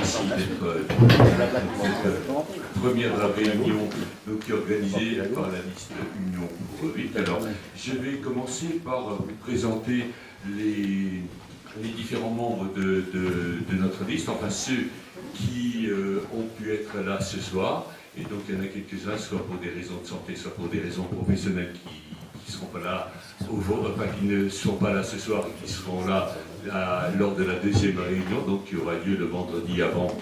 merci d'être cette première réunion donc, qui est organisée par la liste Union pour Vic. Alors, je vais commencer par vous présenter les différents membres de notre liste, enfin ceux qui ont pu être là ce soir. Et donc il y en a quelques-uns, soit pour des raisons de santé, soit pour des raisons professionnelles qui seront pas là, enfin qui ne sont pas là ce soir et qui seront là lors de la deuxième réunion, donc qui aura lieu le vendredi avant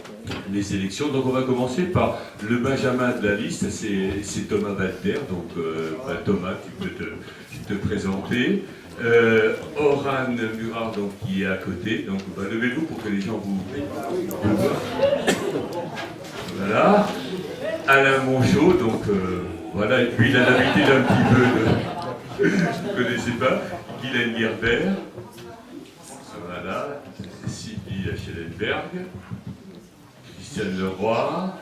les élections. Donc on va commencer par le Benjamin de la liste, c'est Thomas Walter. Donc Thomas, tu peux te présenter. Oran Murard, donc, qui est à côté. Donc levez-vous pour que les gens vous voient. Voilà. Alain Monchot, donc voilà, et puis il a l'habitude un petit peu de... je ne connaissais pas. Guylaine Gerber. Voilà. Sylvie Schellenberg. Christiane Leroy.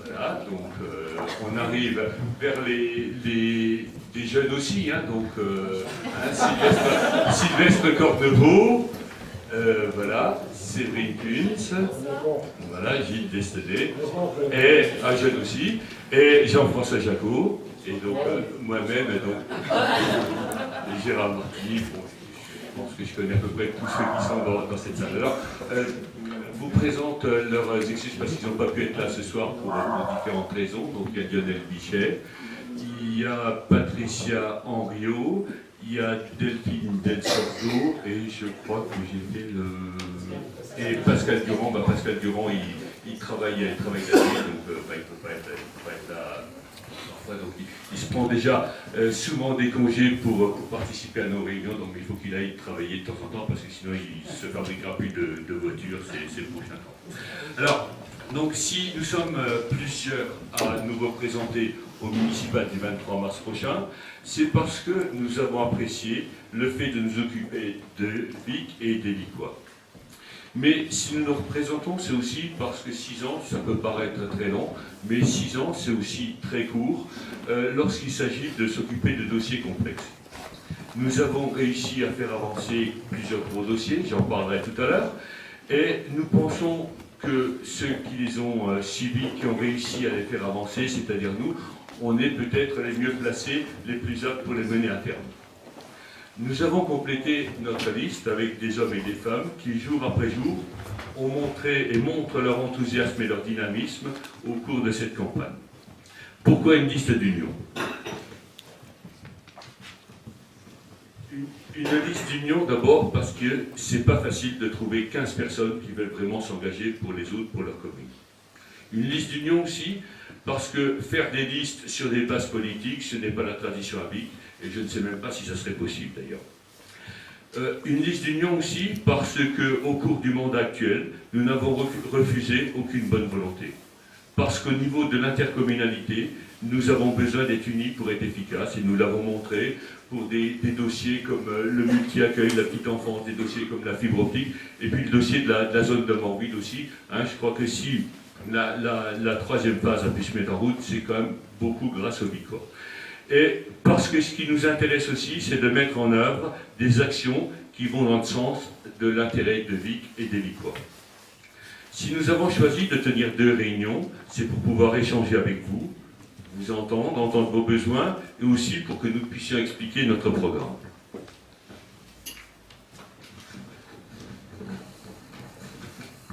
Voilà, donc on arrive vers les jeunes aussi, hein, donc Sylvestre Corneveau, voilà, Séverine Kunz, voilà, Gilles Destelet, et un jeune aussi, et Jean-François Jacot, et donc moi-même, et donc Gérard Martini. Bon, je pense que je connais à peu près tous ceux qui sont dans cette salle. Alors, vous présente leurs excuses parce qu'ils n'ont pas pu être là ce soir pour différentes raisons. Donc il y a Lionel Bichet, il y a Patricia Henriot, il y a Delphine Del Sordo, et je crois que j'ai fait le... Et Pascal Durand, Pascal Durand, il travaille la nuit, donc il ne peut pas être là. Enfin, donc, il se prend déjà souvent des congés pour participer à nos réunions, donc il faut qu'il aille travailler de temps en temps, parce que sinon il ne se fabriquera plus de voitures, c'est le prochain temps. Alors, donc si nous sommes plusieurs à nous représenter au municipal du 23 mars prochain, c'est parce que nous avons apprécié le fait de nous occuper de Vic et des Vicois. Mais si nous nous représentons, c'est aussi parce que 6 ans, ça peut paraître très long, mais 6 ans, c'est aussi très court lorsqu'il s'agit de s'occuper de dossiers complexes. Nous avons réussi à faire avancer plusieurs gros dossiers, j'en parlerai tout à l'heure, et nous pensons que ceux qui les ont suivis, qui ont réussi à les faire avancer, c'est-à-dire nous, on est peut-être les mieux placés, les plus aptes pour les mener à terme. Nous avons complété notre liste avec des hommes et des femmes qui, jour après jour, ont montré et montrent leur enthousiasme et leur dynamisme au cours de cette campagne. Pourquoi une liste d'union? Une liste d'union d'abord parce que c'est pas facile de trouver 15 personnes qui veulent vraiment s'engager pour les autres, pour leur commune. Une liste d'union aussi parce que faire des listes sur des bases politiques, ce n'est pas la tradition à Vic, et je ne sais même pas si ça serait possible d'ailleurs. Une liste d'union aussi parce qu'au cours du mandat actuel, nous n'avons refusé aucune bonne volonté. Parce qu'au niveau de l'intercommunalité, nous avons besoin d'être unis pour être efficaces, et nous l'avons montré pour des dossiers comme le multi-accueil, la petite enfance, des dossiers comme la fibre optique, et puis le dossier de la zone de Morville aussi. Hein, je crois que si la troisième phase a pu se mettre en route, c'est quand même beaucoup grâce au Vicois. Et parce que ce qui nous intéresse aussi, c'est de mettre en œuvre des actions qui vont dans le sens de l'intérêt de Vic et des Vicois. Si nous avons choisi de tenir 2 réunions, c'est pour pouvoir échanger avec vous, vous entendre vos besoins, et aussi pour que nous puissions expliquer notre programme.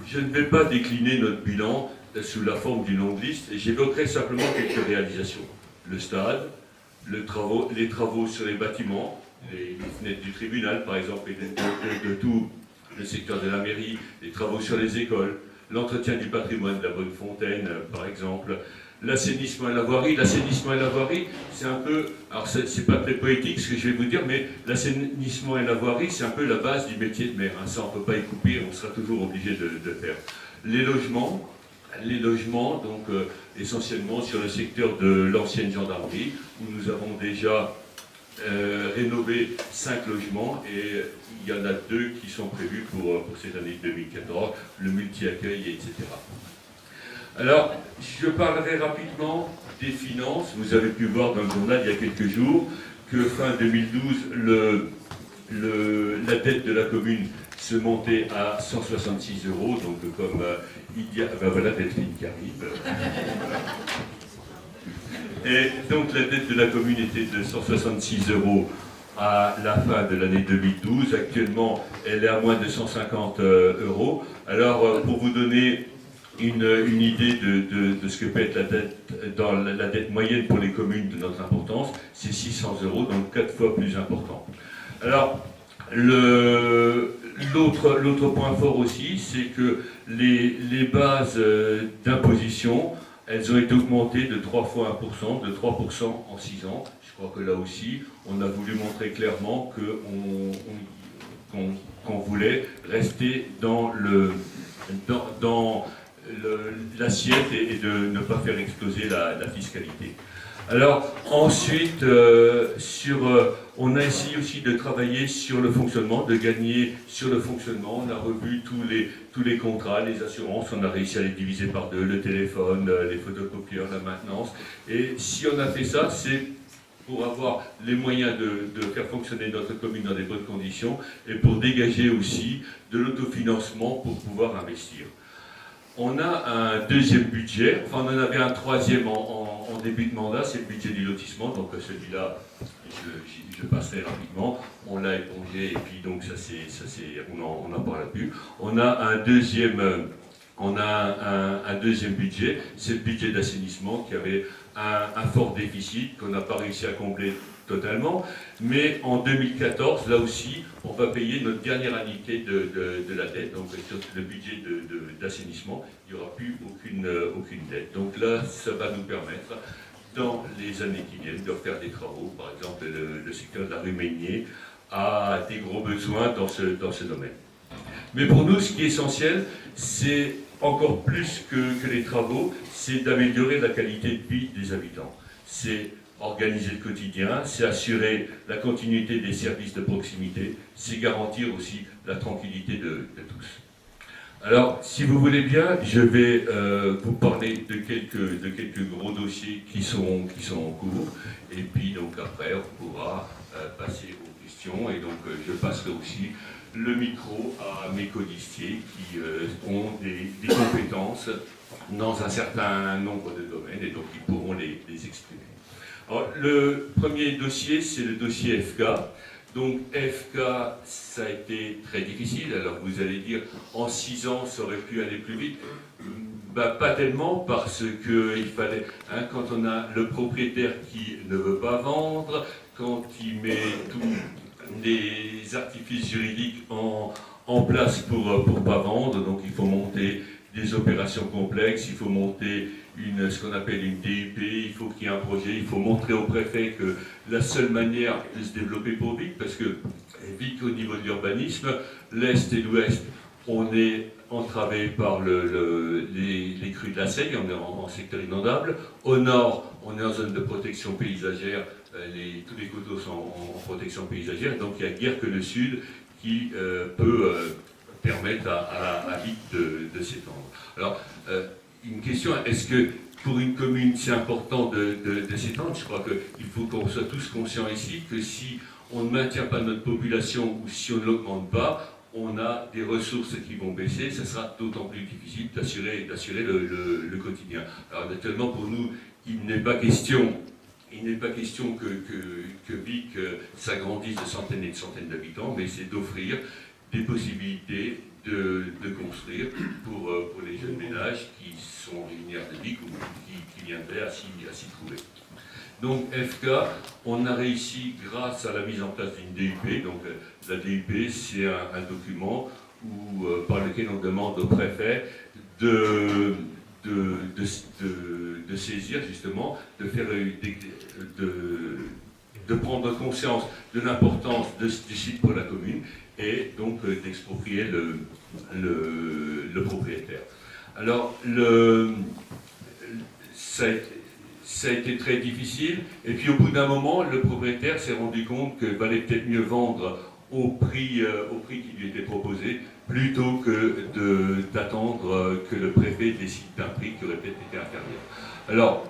Je ne vais pas décliner notre bilan sous la forme d'une longue liste, et j'évoquerai simplement quelques réalisations. Le stade, les travaux sur les bâtiments, les fenêtres du tribunal par exemple, et de tout le secteur de la mairie, les travaux sur les écoles, l'entretien du patrimoine de la Bonne Fontaine par exemple, l'assainissement et la voirie. L'assainissement et la voirie, c'est un peu, alors c'est pas très poétique ce que je vais vous dire, mais l'assainissement et la voirie, c'est un peu la base du métier de maire. Hein. Ça, on ne peut pas y couper, on sera toujours obligé de faire. Les logements, donc essentiellement sur le secteur de l'ancienne gendarmerie, où nous avons déjà rénové 5 logements, et il y en a 2 qui sont prévus pour cette année 2014, le multi-accueil, etc. Alors, je parlerai rapidement des finances. Vous avez pu voir dans le journal il y a quelques jours que fin 2012, la dette de la commune se monter à 166 euros. Donc comme il y a... Ben voilà Delphine qui arrive. Et donc la dette de la commune était de 166 euros à la fin de l'année 2012. Actuellement, elle est à moins de 150 euros. Alors, pour vous donner une idée de ce que peut être la dette, dans la dette moyenne pour les communes de notre importance, c'est 600 euros, donc 4 fois plus important. Alors, l'autre point fort aussi, c'est que les bases d'imposition, elles ont été augmentées de 3 fois 1%, de 3% en 6 ans. Je crois que là aussi, on a voulu montrer clairement qu'on voulait rester dans l'assiette et de ne pas faire exploser la fiscalité. Alors ensuite, on a essayé aussi de travailler sur le fonctionnement, de gagner sur le fonctionnement. On a revu tous les contrats, les assurances, on a réussi à les diviser par 2, le téléphone, les photocopieurs, la maintenance. Et si on a fait ça, c'est pour avoir les moyens de faire fonctionner notre commune dans des bonnes conditions et pour dégager aussi de l'autofinancement pour pouvoir investir. On a un deuxième budget, enfin on en avait un troisième en début de mandat, c'est le budget du lotissement, donc celui-là, je passerai rapidement, on l'a épongé et puis donc on n'en parle plus. On a un deuxième budget, c'est le budget d'assainissement qui avait un fort déficit qu'on n'a pas réussi à combler totalement, mais en 2014, là aussi, on va payer notre dernière annuité de la dette, donc sur le budget d'assainissement, il n'y aura plus aucune dette. Donc là, ça va nous permettre, dans les années qui viennent, de refaire des travaux, par exemple le secteur de la rue Meignier a des gros besoins dans ce domaine. Mais pour nous, ce qui est essentiel, c'est encore plus que les travaux, c'est d'améliorer la qualité de vie des habitants. C'est organiser le quotidien, c'est assurer la continuité des services de proximité, c'est garantir aussi la tranquillité de tous. Alors, si vous voulez bien, je vais vous parler de quelques gros dossiers qui sont en cours, et puis donc après on pourra passer aux questions, et donc je passerai aussi le micro à mes colistiers qui ont des compétences dans un certain nombre de domaines, et donc ils pourront les exprimer. Alors, le premier dossier, c'est le dossier FK. Donc FK, ça a été très difficile. Alors vous allez dire, en 6 ans, ça aurait pu aller plus vite. Pas tellement, parce qu'il fallait, quand on a le propriétaire qui ne veut pas vendre, quand il met tous les artifices juridiques en place pour pas vendre, donc il faut monter des opérations complexes, il faut monter ce qu'on appelle une DUP, il faut qu'il y ait un projet, il faut montrer au préfet que la seule manière de se développer pour Vic, parce que Vic au niveau de l'urbanisme, l'Est et l'Ouest, on est entravé par les crues de la Seille, on est en secteur inondable. Au Nord, on est en zone de protection paysagère, tous les coteaux sont en protection paysagère, donc il n'y a guère que le Sud qui peut permettre à Vic de s'étendre. Alors, une question, est-ce que pour une commune c'est important de s'étendre? Je crois qu'il faut qu'on soit tous conscients ici que si on ne maintient pas notre population ou si on ne l'augmente pas, on a des ressources qui vont baisser, ça sera d'autant plus difficile d'assurer le quotidien. Alors naturellement pour nous, il n'est pas question que Vic s'agrandisse de centaines et de centaines d'habitants, mais c'est d'offrir des possibilités de construire pour les jeunes ménages qui sont originaires de Vic ou qui viendraient à s'y trouver. Donc FK, on a réussi grâce à la mise en place d'une DUP. Donc la DUP, c'est un document par lequel on demande au préfet de saisir justement, de prendre conscience de l'importance du site pour la commune et donc d'exproprier le propriétaire. Alors, ça a été très difficile, et puis au bout d'un moment, le propriétaire s'est rendu compte qu'il valait peut-être mieux vendre au prix qui lui était proposé, plutôt que d'attendre que le préfet décide d'un prix qui aurait peut-être été inférieur. Alors,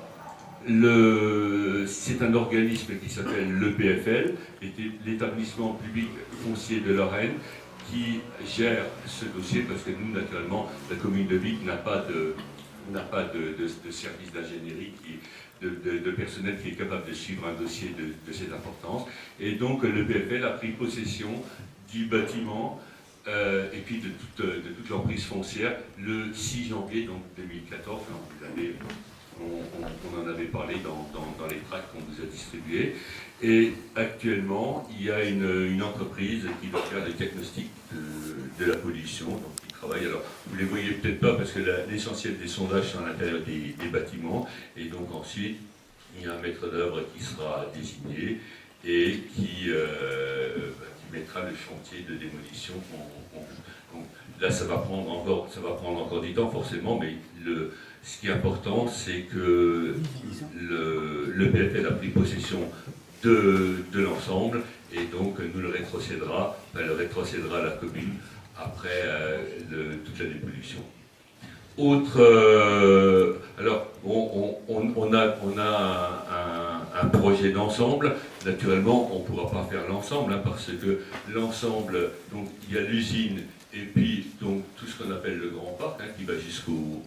c'est un organisme qui s'appelle l'EPFL, l'établissement public foncier de Lorraine, qui gère ce dossier, parce que nous, naturellement, la commune de Vic n'a pas de service d'ingénierie, de personnel qui est capable de suivre un dossier de cette importance. Et donc le PFL a pris possession du bâtiment et puis de toute l'emprise foncière le 6 janvier donc 2014. On en avait parlé dans les tracts qu'on vous a distribués. Et actuellement, il y a une entreprise qui va faire des diagnostics de la pollution, donc qui travaille. Alors, vous ne les voyez peut-être pas parce que l'essentiel des sondages sont à l'intérieur des bâtiments. Et donc ensuite, il y a un maître d'œuvre qui sera désigné et qui mettra le chantier de démolition. Donc, là, ça va prendre encore du temps forcément, mais ce qui est important, c'est que le PFL a pris possession de l'ensemble et donc nous le rétrocédera à la commune après toute la dépollution. Alors, on a un projet d'ensemble. Naturellement, on ne pourra pas faire l'ensemble, parce que l'ensemble, donc il y a l'usine et puis donc tout ce qu'on appelle le grand parc, qui va jusqu'au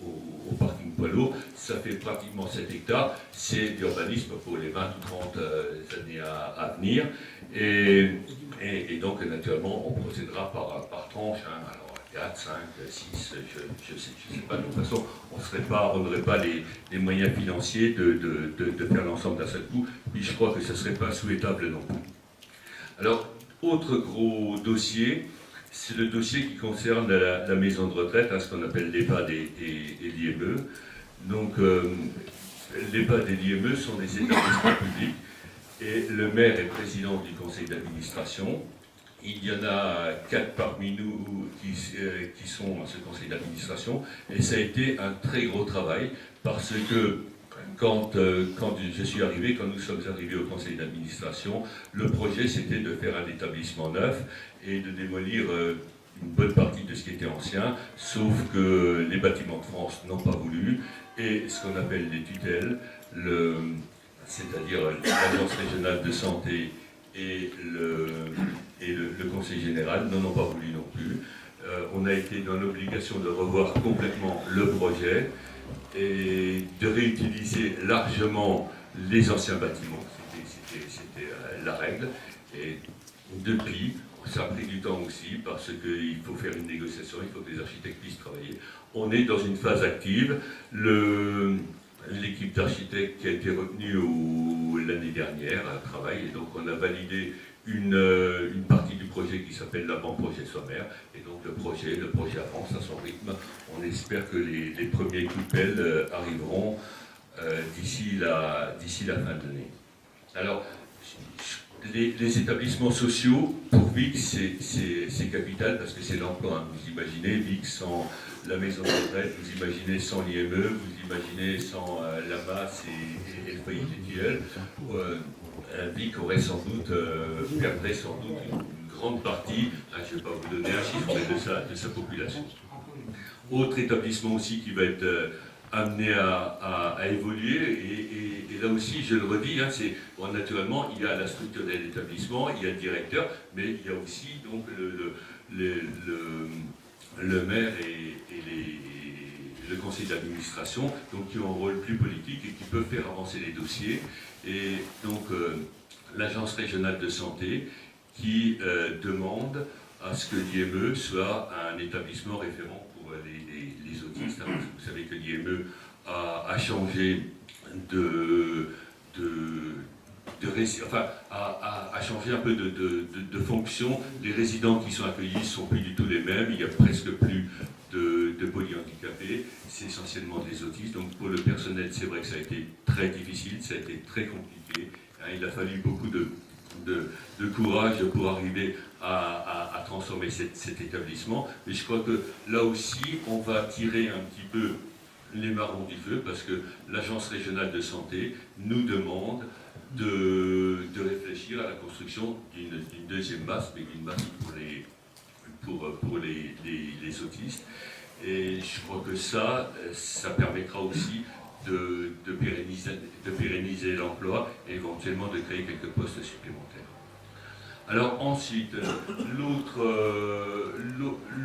parking poids lourd. Ça fait pratiquement 7 hectares. C'est l'urbanisme pour les 20 ou 30 années à venir. Et donc, naturellement, on procédera par tranche. Alors, 4, 5, 6, je ne sais pas. De toute façon, on n'aurait pas les moyens financiers de faire l'ensemble d'un seul coup. Puis je crois que ce ne serait pas souhaitable non plus. Alors, autre gros dossier, c'est le dossier qui concerne la maison de retraite, ce qu'on appelle l'EHPAD et l'IME. Donc, l'EHPAD et l'IME sont des établissements publics et le maire est président du conseil d'administration. Il y en a 4 parmi nous qui sont à ce conseil d'administration et ça a été un très gros travail parce que quand nous sommes arrivés au conseil d'administration, le projet c'était de faire un établissement neuf et de démolir une bonne partie de ce qui était ancien, sauf que les bâtiments de France n'ont pas voulu et ce qu'on appelle les tutelles, c'est-à-dire l'agence régionale de santé et le conseil général n'en ont pas voulu non plus. On a été dans l'obligation de revoir complètement le projet et de réutiliser largement les anciens bâtiments. C'était la règle. Et depuis, ça a pris du temps aussi parce qu'il faut faire une négociation, il faut que les architectes puissent travailler. On est dans une phase active. L'équipe d'architectes qui a été retenue l'année dernière travaille et donc on a validé une partie du projet qui s'appelle l'avant-projet sommaire et donc le projet avance à son rythme. On espère que les premiers coups de pelle arriveront d'ici la fin de l'année. Alors, les établissements sociaux, pour Vic, c'est capital parce que c'est l'emploi. Vous imaginez Vic sans la maison de retraite, vous imaginez sans l'IME, vous imaginez sans la masse et le foyer mutuel. Vic perdrait sans doute une grande partie, je ne vais pas vous donner un chiffre, mais de sa population. Autre établissement aussi qui va être amené à évoluer, et là aussi, je le redis, naturellement, il y a la structure de l'établissement, il y a le directeur, mais il y a aussi donc le maire et le conseil d'administration, donc qui ont un rôle plus politique et qui peuvent faire avancer les dossiers. Et donc l'agence régionale de santé qui demande à ce que l'IME soit un établissement référent pour les autistes. Vous savez que l'IME a changé a changé un peu de fonction. Les résidents qui sont accueillis ne sont plus du tout les mêmes. Il n'y a presque plus de polyhandicapés. C'est essentiellement des autistes. Donc pour le personnel, c'est vrai que ça a été très difficile, ça a été très compliqué. Il a fallu beaucoup de courage pour arriver à transformer cet établissement. Mais je crois que là aussi, on va tirer un petit peu les marrons du feu parce que l'agence régionale de santé nous demande de réfléchir à la construction d'une deuxième masse, mais d'une masse pour les autistes. Et je crois que ça permettra aussi de pérenniser l'emploi et éventuellement de créer quelques postes supplémentaires. Alors ensuite,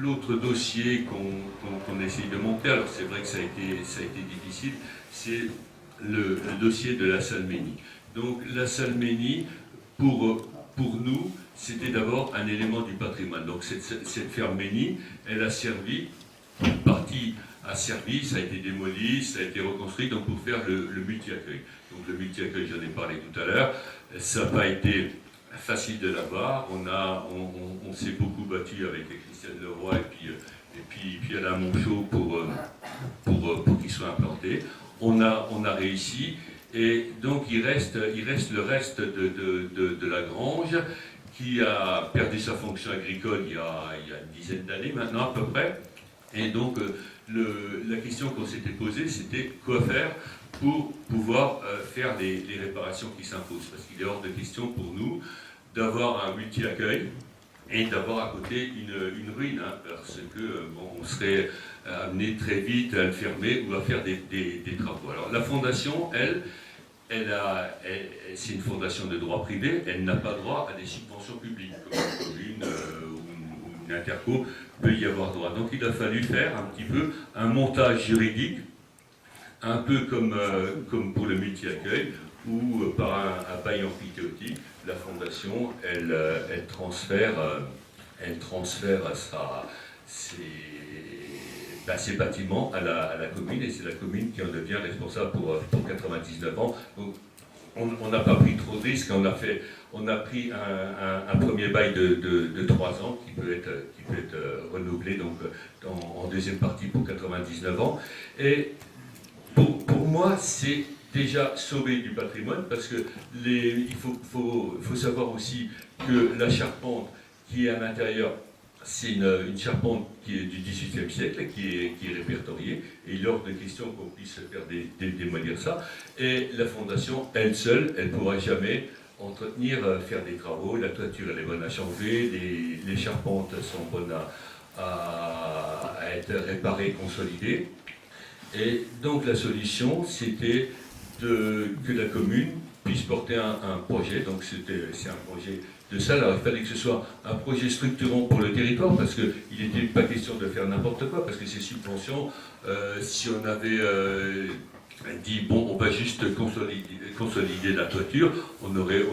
l'autre dossier qu'on essaye de monter, alors c'est vrai que ça a été difficile, c'est le dossier de la salle Méni. Donc la salle Méni, pour nous, c'était d'abord un élément du patrimoine. Donc cette ferme Méni, elle a servi, une partie a servi, ça a été démoli, ça a été reconstruit donc pour faire le multi-accueil. Donc le multi-accueil, j'en ai parlé tout à l'heure, ça n'a pas été facile de l'avoir. On s'est beaucoup battu avec Christiane Leroy et puis Alain Monchot pour qu'il soit implanté. On a réussi. Et donc il reste le reste de la grange qui a perdu sa fonction agricole il y a une dizaine d'années maintenant à peu près. Et donc la question qu'on s'était posée, c'était quoi faire pour pouvoir faire les réparations qui s'imposent. Parce qu'il est hors de question pour nous d'avoir un multi-accueil et d'avoir à côté une ruine, hein, parce que on serait amené très vite à le fermer ou à faire des travaux. Alors la fondation, c'est une fondation de droit privé, elle n'a pas droit à des subventions publiques, comme une commune ou une interco peut y avoir droit. Donc il a fallu faire un petit peu un montage juridique, un peu comme pour le multi-accueil, où par un bail emphytéotique, la fondation, elle transfère ses bâtiments à la commune, et c'est la commune qui en devient responsable pour 99 ans. Donc, on n'a pas pris trop de risques, on a pris un premier bail de 3 ans qui peut être renouvelé donc, en deuxième partie pour 99 ans. Et pour moi, c'est déjà sauver du patrimoine, parce que il faut savoir aussi que la charpente qui est à l'intérieur, c'est une charpente qui est du XVIIIe siècle, qui est répertoriée, et il est hors de question qu'on puisse faire démolir ça. Et la fondation, elle seule, elle ne pourra jamais entretenir, faire des travaux. La toiture, elle est bonne à changer, les charpentes sont bonnes à être réparées, consolidées. Et donc la solution, c'était que la commune puisse porter un projet. Donc c'est un projet de salle. Alors il fallait que ce soit un projet structurant pour le territoire, parce qu'il n'était pas question de faire n'importe quoi, parce que ces subventions, si on avait dit bon, on va juste consolider la toiture, on n'aurait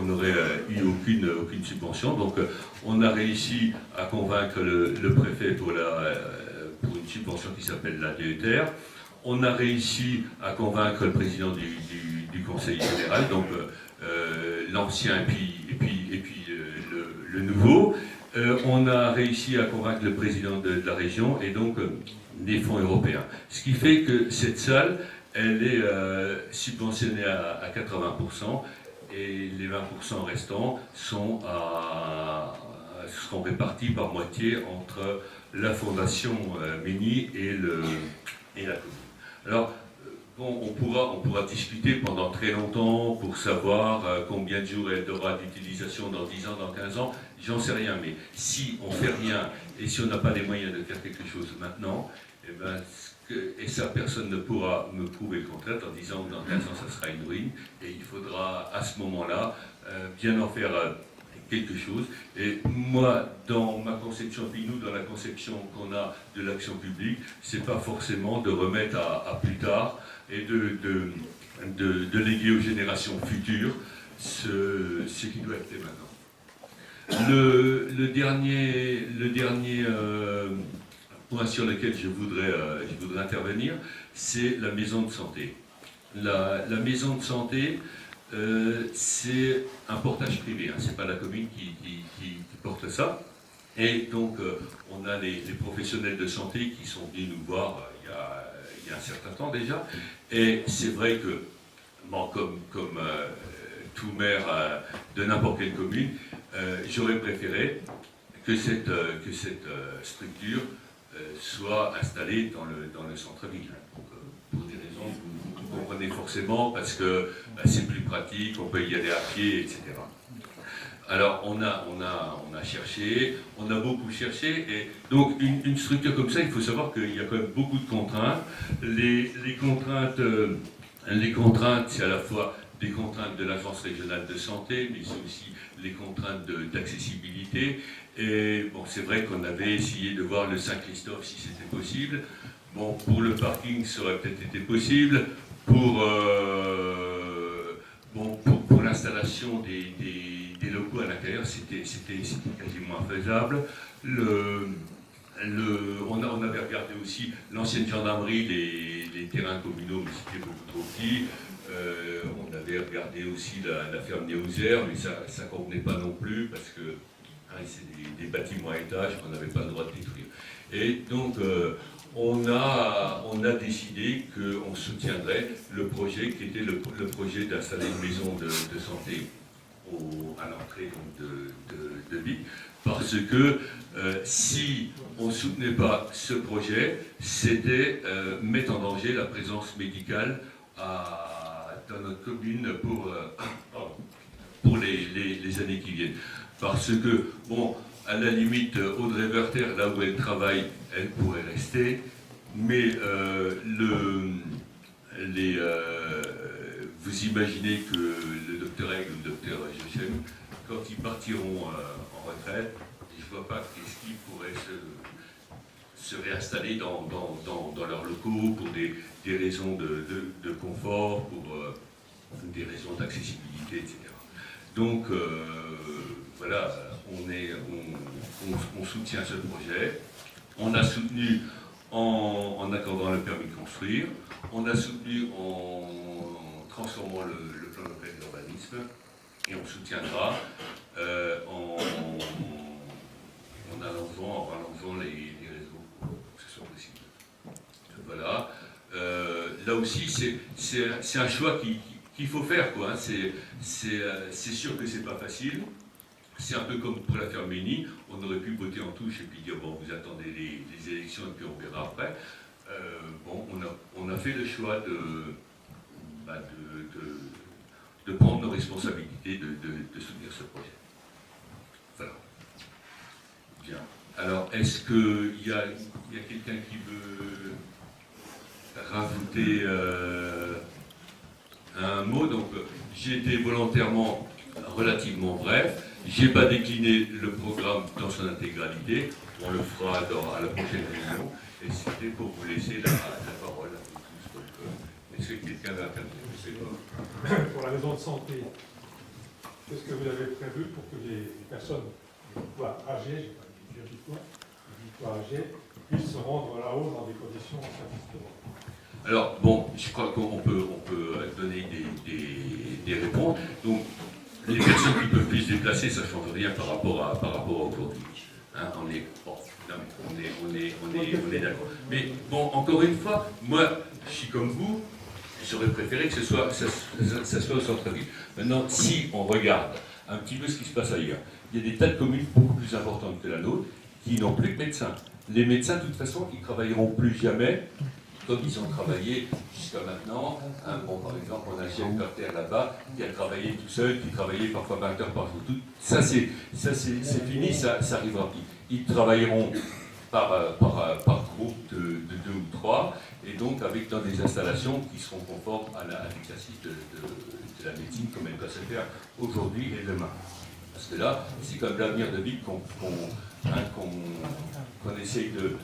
eu aucune subvention. Donc on a réussi à convaincre le préfet pour une subvention qui s'appelle la DETR. On a réussi à convaincre le président du conseil général, donc l'ancien et puis le nouveau. On a réussi à convaincre le président de la région et donc des fonds européens. Ce qui fait que cette salle, elle est subventionnée à 80% et les 20% restants seront répartis par moitié entre la fondation Méni et la commune. Alors, bon, on pourra discuter pendant très longtemps pour savoir combien de jours elle aura d'utilisation dans 10 ans, dans 15 ans, j'en sais rien, mais si on ne fait rien et si on n'a pas les moyens de faire quelque chose maintenant, et ça, personne ne pourra me prouver le contraire. Dans 10 ans ou dans 15 ans, ça sera une ruine, et il faudra à ce moment-là bien en faire quelque chose. Et moi, dans ma conception, puis nous, dans la conception qu'on a de l'action publique, c'est pas forcément de remettre à plus tard et de léguer aux générations futures ce qui doit être fait maintenant. Le dernier point sur lequel je voudrais intervenir, c'est la maison de santé. La maison de santé, c'est un portage privé, hein, c'est pas la commune qui porte ça. Et donc, on a les professionnels de santé qui sont venus nous voir il y a un certain temps déjà. Et c'est vrai que, bon, comme tout maire de n'importe quelle commune, j'aurais préféré que cette structure soit installée dans le centre-ville. Pour des raisons que vous comprenez forcément, parce que c'est plus pratique, on peut y aller à pied, etc. Alors on a cherché, on a beaucoup cherché, et donc une structure comme ça, il faut savoir qu'il y a quand même beaucoup de contraintes. Les contraintes, c'est à la fois des contraintes de l'Agence régionale de santé, mais c'est aussi les contraintes d'accessibilité. Et bon, c'est vrai qu'on avait essayé de voir le Saint-Christophe si c'était possible. Bon, pour le parking, ça aurait peut-être été possible. Pour l'installation des locaux à l'intérieur, c'était quasiment infaisable. On avait regardé aussi l'ancienne gendarmerie, les terrains communaux, mais c'était beaucoup trop petit. On avait regardé aussi la ferme Néouzer, mais ça ne convenait pas non plus, parce que c'est des bâtiments à étages qu'on n'avait pas le droit de détruire. Et donc, on a décidé qu'on soutiendrait le projet qui était le projet d'installer une maison de santé à l'entrée de Vic, parce que si on ne soutenait pas ce projet, c'était mettre en danger la présence médicale dans notre commune pour les années qui viennent. Parce que, bon, à la limite, Audrey Werther, là où elle travaille, elle pourrait rester, mais vous imaginez que le docteur Aigle ou le docteur Jochem, quand ils partiront en retraite, je ne vois pas qu'est-ce qu'ils pourraient se réinstaller dans leurs locaux pour des raisons de confort, pour des raisons d'accessibilité, etc. Donc, voilà, on soutient ce projet. On a soutenu en accordant le permis de construire. On a soutenu en transformant le plan local d'urbanisme. Et on soutiendra en allongeant les réseaux pour que ce soit possible. Voilà. Là aussi, c'est un choix qu'il faut faire, quoi. C'est sûr que c'est pas facile. C'est un peu comme pour la ferme Mény, on aurait pu voter en touche et puis dire bon, vous attendez les élections et puis on verra après. Bon, on a fait le choix de prendre nos responsabilités, de soutenir ce projet. Voilà. Bien. Alors, est-ce qu'il y a quelqu'un qui veut rajouter un mot? Donc, j'ai été volontairement relativement bref. Je n'ai pas décliné le programme dans son intégralité. On le fera à la prochaine réunion. Et c'était pour vous laisser la parole à vous tous. Donc, est-ce que quelqu'un va intervenir? Pour la maison de santé, qu'est-ce que vous avez prévu pour que les personnes âgées, je ne dis pas âgées, puissent se rendre là-haut dans des conditions satisfaisantes? Alors, bon, je crois qu'on peut donner des réponses. Donc, les personnes qui peuvent plus se déplacer, ça ne change rien par rapport à aujourd'hui. Hein, on est d'accord. Mais bon, encore une fois, moi, je suis comme vous, j'aurais préféré que ça soit au centre-ville. Maintenant, si on regarde un petit peu ce qui se passe ailleurs, il y a des tas de communes beaucoup plus importantes que la nôtre qui n'ont plus de médecins. Les médecins, de toute façon, ils ne travailleront plus jamais comme ils ont travaillé jusqu'à maintenant. Hein, bon, par exemple, on a Gilles Carter là-bas qui a travaillé tout seul, qui travaillait parfois 20 heures par jour. Ça, c'est fini, ça arrivera. Ils travailleront par groupe de 2 ou 3, et donc dans des installations qui seront conformes à l'exercice de la médecine comme elle doit se faire aujourd'hui et demain. Parce que là, c'est comme l'avenir de Vic qu'on essaye de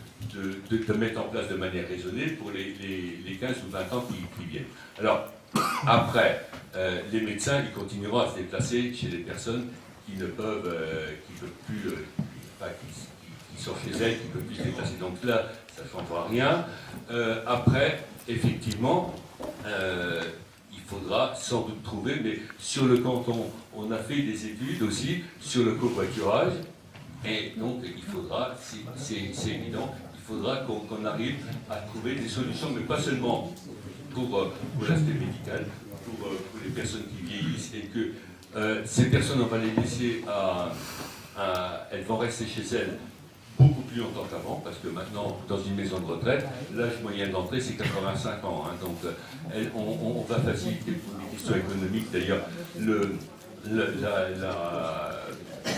mettre en place de manière raisonnée pour les 15 ou 20 ans qui viennent. Alors, après, les médecins, ils continueront à se déplacer chez les personnes qui plus, qui sont chez elles, qui ne peuvent plus se déplacer. Donc là, ça ne changera rien. Après, effectivement, il faudra sans doute trouver, mais sur le canton, on a fait des études aussi sur le covoiturage, et donc il faudra, c'est évident, il faudra qu'on arrive à trouver des solutions, mais pas seulement pour l'aspect médical, pour les personnes qui vieillissent, et que ces personnes, on va les laisser elles vont rester chez elles beaucoup plus longtemps qu'avant, parce que maintenant, dans une maison de retraite, l'âge moyen d'entrée, c'est 85 ans. Hein, donc, on va faciliter pour les questions économiques. D'ailleurs,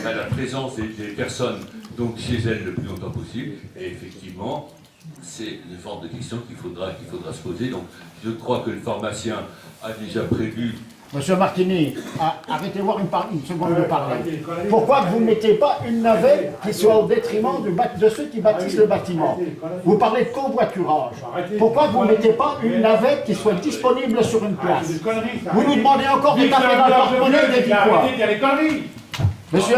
la présence des personnes donc, chez elles le plus longtemps possible. Et effectivement, c'est le genre de question qu'il faudra se poser. Donc, je crois que le pharmacien a déjà prévu. Monsieur Martini, arrêtez voir une seconde de parler. Pourquoi vous ne mettez pas une navette qui soit au détriment de ceux qui bâtissent le bâtiment? Vous parlez de covoiturage. Pourquoi vous ne mettez pas une navette qui soit disponible sur une place? Vous nous demandez encore de taper dans le porte-monnaie des Victoires. Monsieur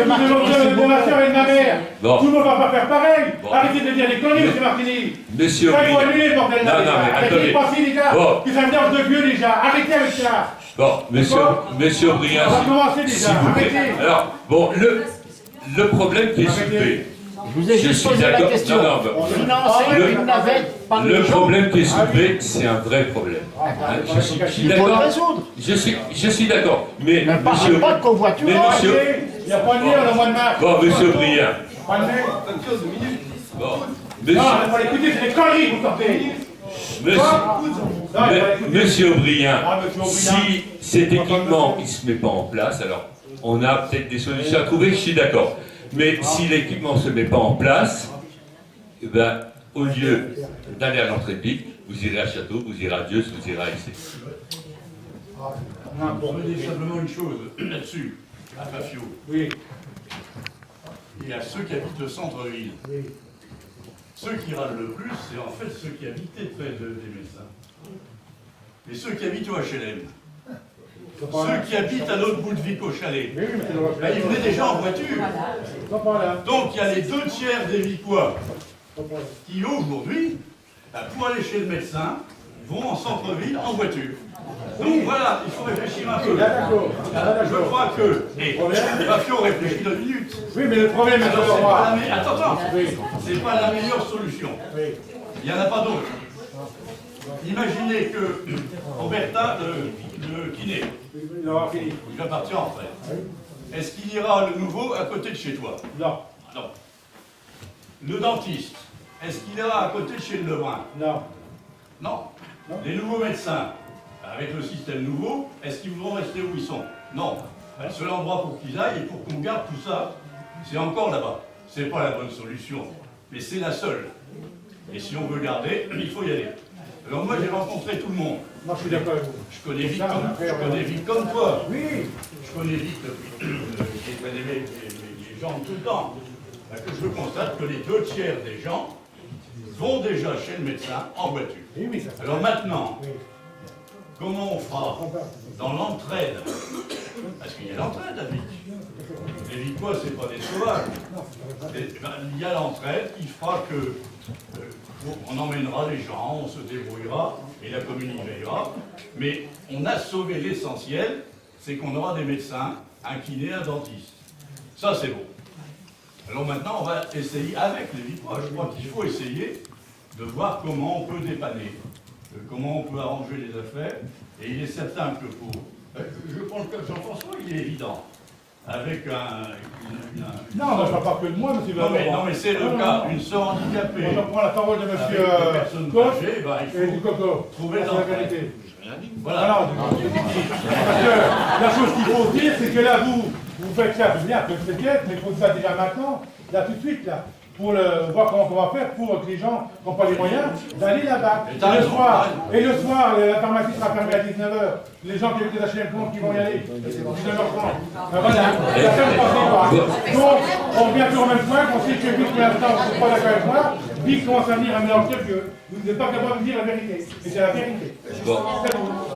Martini, de ma soeur et de ma mère. Bon. Tout le monde va pas faire pareil. Bon. Arrêtez de dire des conneries, monsieur Martini. Monsieur Ça, il faut Briand. annuler, bordel, là, Non, déjà. non, mais Arrêtez attendez. de penser, les gars, Bon. que ça me dérange de vieux, déjà. Arrêtez avec ça. Bon, monsieur Briand, On va commencer déjà. s'il vous plaît. Arrêtez. Alors, bon, le problème qui est soulevé. je vous ai Je juste suis posé la d'accord. question. Non, non, Financer une navette par Le les gens, problème qui est soulevé, c'est un vrai problème. Hein, je suis il faut le d'accord. résoudre. Je suis d'accord. Mais Ne parlez monsieur, pas de covoiturage. mais monsieur, Arrêtez. Il n'y a pas de nez, on est au mois de mars. bon, monsieur Briand. Pas de nez. Bon, Non, monsieur, il faut l'écouter, c'est des conneries, vous sortez. monsieur, Non, il faut l'écouter. monsieur Briand, Ah, monsieur Briand. si cet équipement il se met pas en place, alors on a peut-être des solutions à trouver, je suis d'accord. Mais si l'équipement ne se met pas en place, eh ben, au lieu d'aller à l'entrée de pique, vous irez à Château, vous irez à Dieu, vous irez à Essay. Pour me dire simplement une chose là-dessus, à Fafio. Oui. Il y a ceux qui habitent le centre-ville. Ceux qui râlent le plus, c'est en fait ceux qui habitaient près des médecins. Et ceux qui habitent au HLM. Ceux qui habitent à l'autre bout de Vic au chalet. Oui, mais c'est le droit. Ben, ils venaient déjà en voiture. Ils sont pas là. Donc il y a les 2/3 des Vicois Ils sont pas là. qui aujourd'hui, ben, pour aller chez le médecin, vont en centre-ville en voiture. Donc voilà, il faut réfléchir un peu. Là, d'accord. Là, Je d'accord. crois que. Et Fafio réfléchit 2 minutes. Oui, mais le problème, c'est Alors, le c'est pas roi. la attends, Oui. c'est pas la meilleure solution. Oui. Il n'y en a pas d'autre. Imaginez que Roberta, le kiné, Il aura fini. il va partir en retraite. Est-ce qu'il ira le nouveau à côté de chez toi? Non. Non. Le dentiste, est-ce qu'il ira à côté de chez le Lebrun? Non. Non. Les nouveaux médecins, avec le système nouveau, est-ce qu'ils voudront rester où ils sont? Non. Le seul endroit pour qu'ils aillent et pour qu'on garde tout ça, c'est encore là-bas. C'est pas la bonne solution, mais c'est la seule. Et si on veut garder, il faut y aller. Alors moi j'ai rencontré tout le monde. Moi, je suis d'accord avec vous. Je connais vite comme toi. Oui. Je connais vite j'ai connais les gens tout le temps. Ben, que je constate que les 2/3 des gens vont déjà chez le médecin en voiture. Oui, oui, ça. Alors maintenant, Oui. comment on fera dans l'entraide? Parce qu'il y a l'entraide à Vic. Les Vicois, c'est pas des sauvages. Il y a l'entraide qui fera que on emmènera les gens, on se débrouillera et la commune y veillera. Mais on a sauvé l'essentiel, c'est qu'on aura des médecins, un kiné, un dentiste. Ça, c'est bon. Alors maintenant, on va essayer avec les Vicois. Je crois qu'il faut essayer de voir comment on peut dépanner, comment on peut arranger les affaires. Et il est certain que pour... je prends le cas de Jean-François, il est évident. Avec Non, moi, je ne parle pas que de moi, monsieur non, Valorant. mais c'est le cas, une sœur handicapée. Moi, je prends la parole de Avec monsieur des personnes Coff âgées, ben, il et du faut Coco. trouver C'est la l'entraide. vérité. Voilà. Alors, parce que la chose qu'il faut dire, c'est que là, vous faites ça, bien, peut-être, mais il faut ça déjà maintenant, là, tout de suite, là, pour voir comment on va faire pour que les gens qui n'ont pas les moyens d'aller là-bas. Mais t'as raison, Et le soir, la pharmacie sera fermée à 19h. Les gens qui habitent à HLM qui vont y aller, c'est 19h30. Ben voilà, la seule pensée pas. Donc, on revient toujours au même point, on sait que Vic, pour l'instant, vous n'êtes pas d'accord avec moi, Vic commence à venir à mélanger que vous n'êtes pas capable de dire la vérité. Et c'est la vérité. Bon. C'est tout.